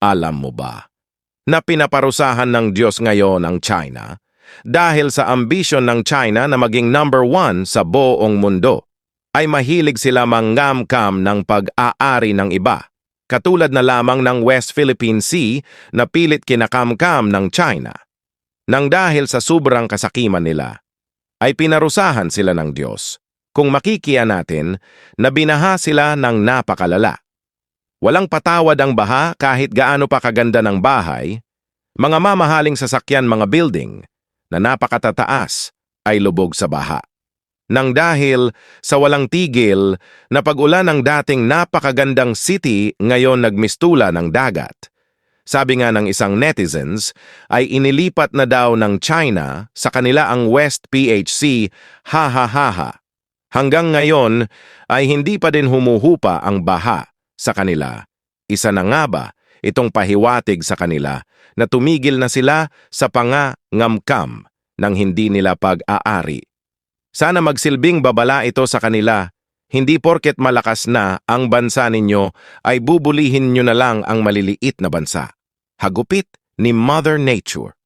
Alam mo ba na pinaparusahan ng Diyos ngayon ang China dahil sa ambisyon ng China na maging number one sa buong mundo? Ay mahilig sila mangamkam ng pag-aari ng iba, katulad na lamang ng West Philippine Sea na pilit kinakamkam ng China. Nang dahil sa sobrang kasakiman nila, ay pinarusahan sila ng Diyos. Kung makikiya natin, na binaha sila ng napakalala. Walang patawad ang baha kahit gaano pa kaganda ng bahay, mga mamahaling sasakyan, mga building na napakatataas ay lubog sa baha. Nang dahil sa walang tigil na pag-ulan ng dating napakagandang city ngayon nagmistula ng dagat. Sabi nga ng isang netizens ay inilipat na daw ng China sa kanila ang West PHC, ha ha ha ha. Hanggang ngayon ay hindi pa din humuhupa ang baha sa kanila. Isa na nga ba itong pahiwatig sa kanila na tumigil na sila sa pangangamkam ng hindi nila pag-aari. Sana magsilbing babala ito sa kanila. Hindi porket malakas na ang bansa ninyo ay bubulihin nyo na lang ang maliliit na bansa. Hagupit ni Mother Nature.